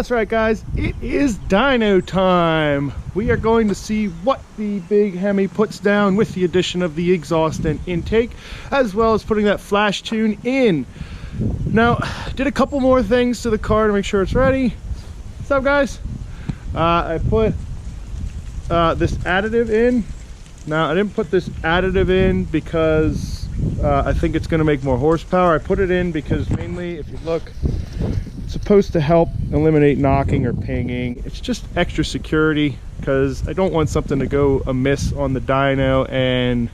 That's right, guys, it is dyno time. We are going to see what the big Hemi puts down with the addition of the exhaust and intake, as well as putting that flash tune in. Now, did a couple more things to the car to make sure it's ready. What's up, guys? I put this additive in. Now, I didn't put this additive in because I think it's going to make more horsepower. I put it in because mainly, if you look, it's supposed to help eliminate knocking or pinging. It's just extra security because I don't want something to go amiss on the dyno and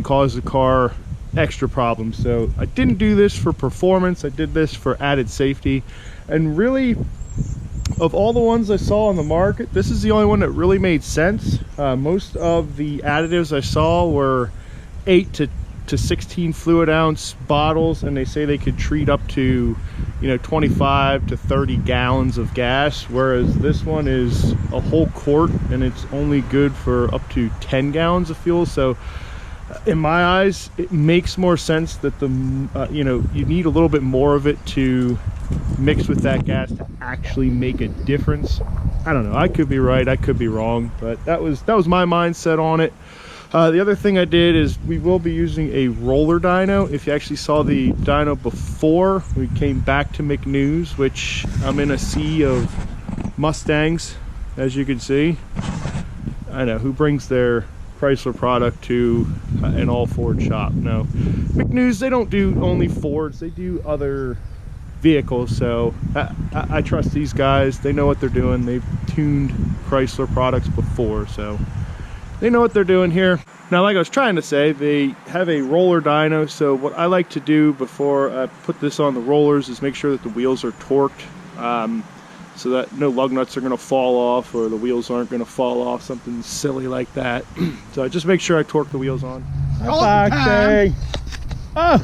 cause the car extra problems. So I didn't do this for performance. I did this for added safety. And really, of all the ones I saw on the market, this is the only one that really made sense. Most of the additives I saw were 8 to 16 fluid ounce bottles, and they say they could treat up to 25 to 30 gallons of gas, whereas this one is a whole quart and it's only good for up to 10 gallons of fuel. So in my eyes, it makes more sense that the you need a little bit more of it to mix with that gas to actually make a difference. I don't know, I could be right, I could be wrong, but that was my mindset on it. The other thing I did is we will be using a roller dyno. If you actually saw the dyno before, we came back to McNews, which I'm in a sea of Mustangs, as you can see. I know, who brings their Chrysler product to an all Ford shop? No, McNews, they don't do only Fords, they do other vehicles. So I trust these guys. They know what they're doing. They've tuned Chrysler products before, so they know what they're doing here. Now, like I was trying to say, they have a roller dyno, so what I like to do before I put this on the rollers is make sure that the wheels are torqued, so that no lug nuts are going to fall off or the wheels aren't going to fall off, something silly like that. So I just make sure I torque the wheels on. Coffee. Oh,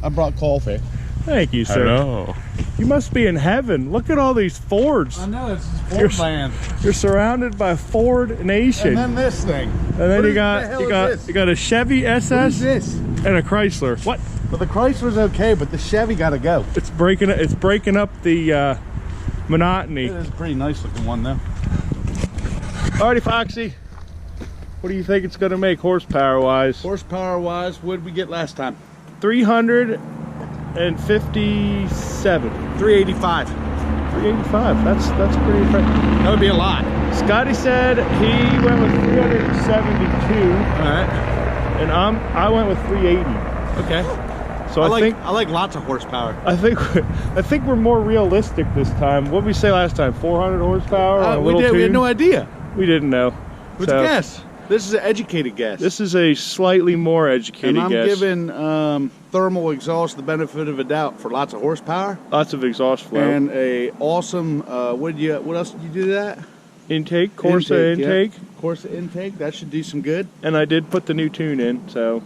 I brought coffee. Thank you, sir. Hello. You must be in heaven. Look at all these Fords. I know, it's Ford land. You're surrounded by Ford Nation. And then this thing. And then you got a Chevy SS What is this? and a Chrysler. What? Well, the Chrysler's okay, but the Chevy got to go. It's breaking up the monotony. It is a pretty nice looking one, though. Alrighty, Foxy. What do you think it's going to make horsepower wise? Horsepower wise, what did we get last time? 357. 385. 385. That's pretty impressive. That would be a lot. Scotty said he went with 372. Alright. And I went with 380. Okay. So I like lots of horsepower. I think we're more realistic this time. What did we say last time? 400 horsepower? We had no idea. We didn't know. What's a guess? This is an educated guess. This is a slightly more educated guess. And I'm guess. giving thermal exhaust the benefit of a doubt for lots of horsepower. Lots of exhaust flow. And a awesome, what else did you do to that? Intake, Corsa intake. Yep. Corsa intake, that should do some good. And I did put the new tune in, so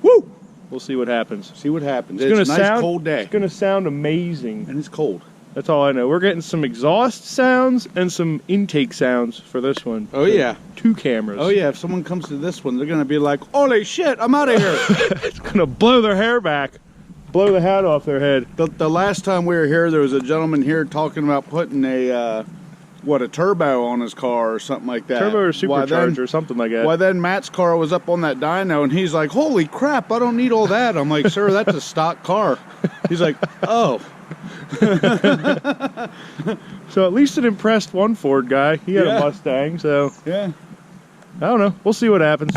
woo! We'll see what happens. See what happens. It's a nice cold day. It's gonna sound amazing. And it's cold. That's all I know. We're getting some exhaust sounds and some intake sounds for this one. Oh, yeah. 2 cameras. Oh, yeah. If someone comes to this one, they're going to be like, holy shit, I'm out of here. It's going to blow their hair back. Blow the hat off their head. The last time we were here, there was a gentleman here talking about putting a turbo on his car or something like that. Turbo or supercharger or something like that. Why then Matt's car was up on that dyno, and he's like, holy crap, I don't need all that. I'm like, sir, that's a stock car. He's like, oh. So at least it impressed one Ford guy. He had a Mustang, so yeah. I don't know. We'll see what happens.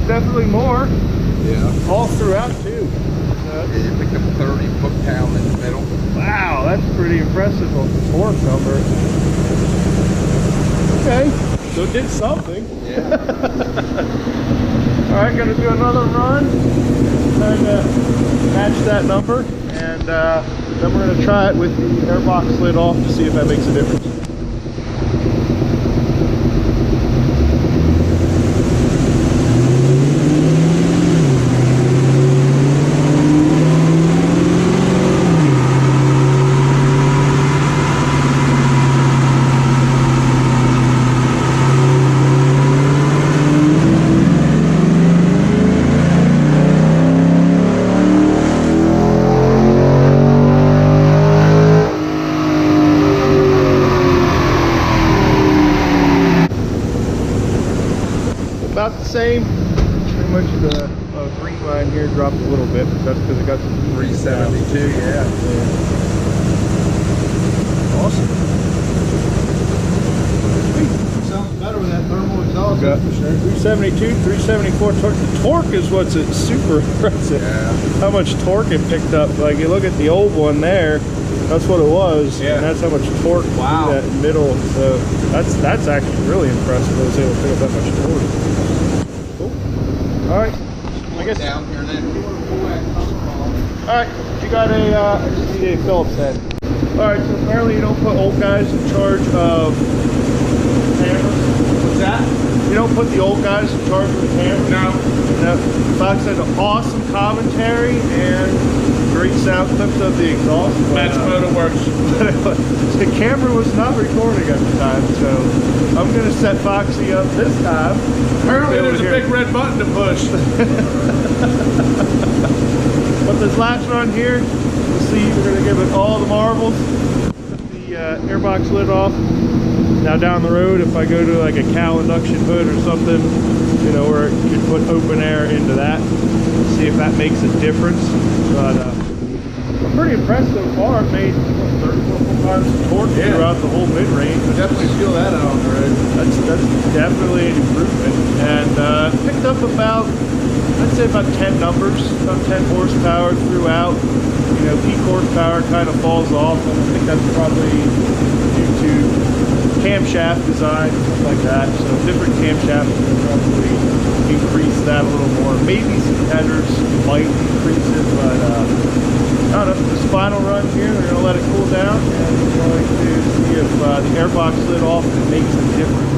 Definitely more. Yeah. All throughout too. Yeah, you picked up 30 foot-pound in the middle. Wow, that's pretty impressive on the torque number. Okay, so it did something. Yeah. All right, gonna do another run. Trying to match that number, and Then we're going to try it with the airbox lid off to see if that makes a difference. About the same. Pretty much the green line here dropped a little bit, but that's because it got some 372, yeah. Awesome. Sounds better with that thermal exhaust. Got 372, 374 torque. The torque is what's super impressive. Yeah. How much torque it picked up. Like you look at the old one there, that's what it was. Yeah. And that's how much torque Wow. through that middle. So that's actually really impressive. I was able to pick up that much torque. Cool. All right. I guess. Down here then. All right. You got a. I just need a Phillips head. All right. So apparently you don't put old guys in charge of cameras. What's that? You don't put the old guys in charge of the camera? No. No. Fox had an awesome commentary and great sound clips of the exhaust. Match photo works. The camera was not recording at the time, so I'm going to set Foxy up this time. Apparently there's a big red button to push. But this last run here, you'll see we're going to give it all the marbles. Put the airbox lid off. Now down the road, if I go to like a cow induction hood or something, you know, where you could put open air into that, see if that makes a difference. But I'm pretty impressed so far. It made 34 times the torque throughout the whole mid-range. Definitely feel that out on the road. That's definitely an improvement. And picked up about, I'd say about 10 numbers, about 10 horsepower throughout. You know, peak horsepower kind of falls off, and I think that's probably due to camshaft design, stuff like that. So different camshaft will probably increase that a little more. Maybe some headers might increase it, but I don't know. This final run here, we're going to let it cool down, and we're going to see if the airbox lid off makes a difference.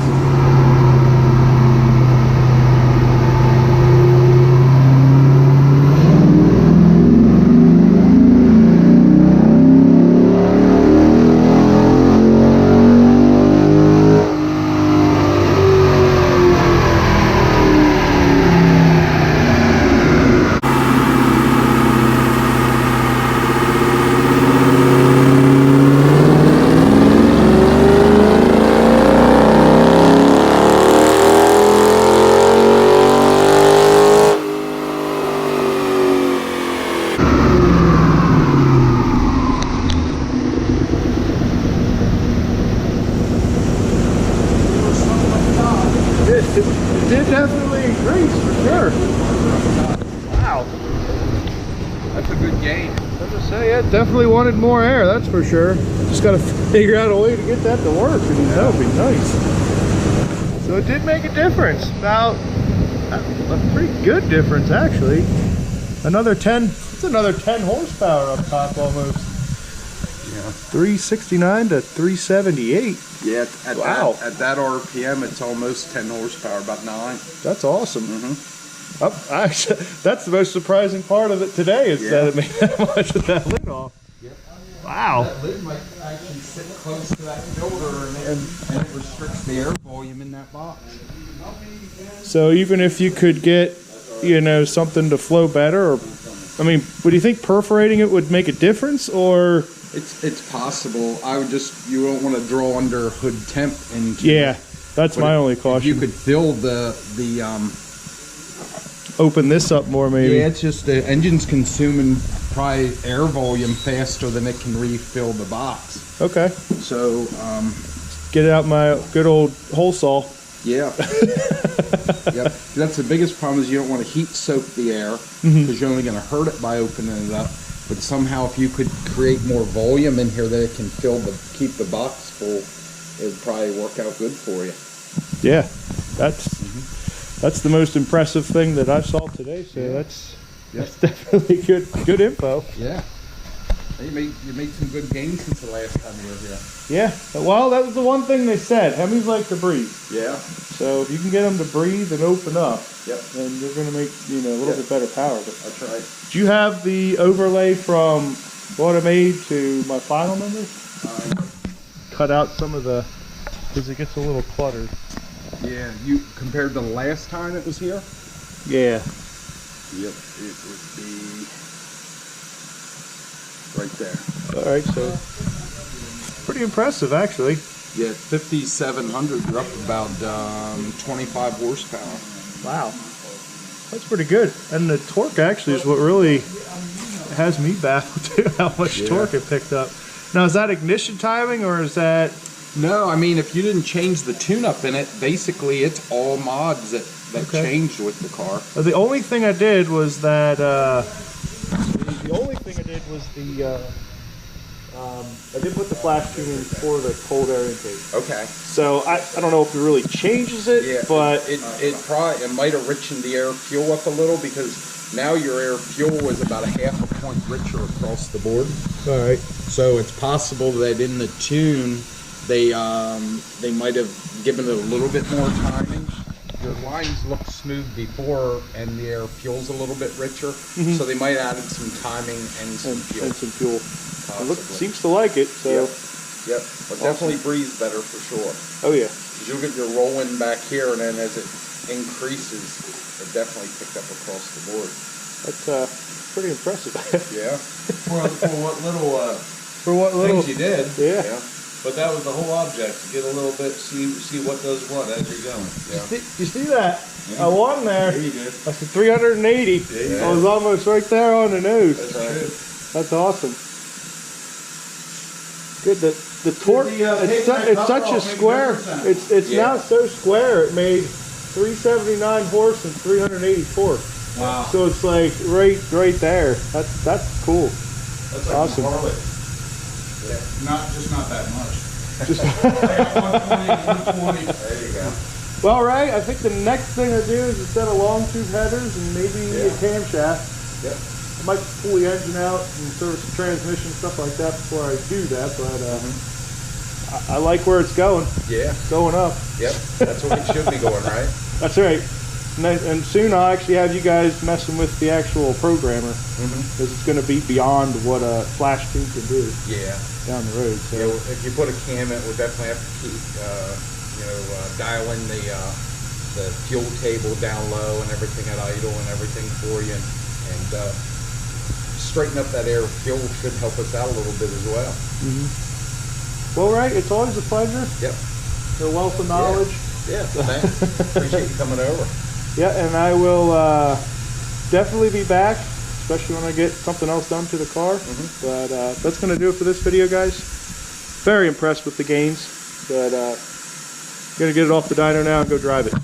It did definitely increase for sure. Wow. That's a good gain. I was gonna say, yeah, definitely wanted more air, that's for sure. Just gotta figure out a way to get that to work, and that would be nice. So it did make a difference. About a pretty good difference, actually. Another 10, it's another 10 horsepower up top almost. Yeah. 369 to 378. Yeah, at, wow. at that RPM, it's almost 10 horsepower, about 9. That's awesome. Actually, that's the most surprising part of it today is that it made that much with that lid off. Yep. Wow. That lid might actually sit close to that filter, and it restricts the air volume in that box. So even if you could get, you know, something to flow better, or, I mean, would you think perforating it would make a difference, or? It's possible. I would just, you don't want to draw under hood temp into Yeah, that's my only caution. You could fill the open this up more maybe. Yeah, it's just the engine's consuming probably air volume faster than it can refill the box. Okay. So, get out my good old hole saw. yeah. Yep. That's the biggest problem is you don't want to heat soak the air because you're only going to hurt it by opening it up. But somehow if you could create more volume in here that it can keep the box full, it would probably work out good for you. Yeah, that's the most impressive thing that I saw today. So that's definitely good info. Yeah. You made some good gains since the last time you were here. Yeah, well, that was the one thing they said. Hemis like to breathe. Yeah. So if you can get them to breathe and open up, Yep. then you're going to make, you know, a little bit better power. But That's right. do you have the overlay from what I made to my final numbers? Cut out some of the, because it gets a little cluttered. Yeah, you compared to the last time it was here? Yeah. Yep, it would be right there. All right, so pretty impressive, actually. Yeah, 5,700. You're up about 25 horsepower. Wow, that's pretty good. And the torque actually is what really has me baffled too. How much torque it picked up. Now, is that ignition timing or is that? No, I mean, if you didn't change the tune-up in it, basically it's all mods that changed with the car. The only thing I did was that. The only thing I did was the. I did put the flash tune in for the cold air intake. Okay. So I don't know if it really changes it, but it might have richened the air fuel up a little because now your air fuel is about a half a point richer across the board. All right. So it's possible that in the tune they might have given it a little bit more timing. Your lines looked smooth before, and the air fuel's a little bit richer, so they might have added some timing and some fuel. It seems to like it, so. Yep. But definitely breathes better for sure. Oh yeah. Because you'll get your rolling back here, and then as it increases, it definitely picked up across the board. That's pretty impressive. Yeah. For what little things you did. Yeah. But that was the whole object, to get a little bit, see what does what as you're going. Yeah. You see that? I won there. There you go. That's a 380. Yeah. I was almost right there on the nose. That's right. That's awesome. Good. The torque. It's such a square. It's now so square. It made 379 horse and 380 torque. Wow. So it's like right there. That's cool. That's like awesome. Harley. Yeah. Not that much. Just I got 120, 120. There you go. Well, right. I think the next thing I do is instead of long tube headers and maybe a camshaft. Yep. I might pull the engine out and service the transmission, stuff like that before I do that, but I like where it's going. Yeah. It's going up. Yep. That's what it should be going, right? That's right. And soon I'll actually have you guys messing with the actual programmer, because it's going to be beyond what a flash tune can do. Yeah. Down the road. So if you put a cam in, we'll definitely have to keep, dialing the fuel table down low and everything at idle and everything for you, and straighten up that air fuel should help us out a little bit as well. Well, right. It's always a pleasure. Yep. A wealth of knowledge. Yeah. Thanks. Appreciate you coming over. Yeah, and I will definitely be back, especially when I get something else done to the car. But that's going to do it for this video, guys. Very impressed with the gains, but going to get it off the dyno now and go drive it.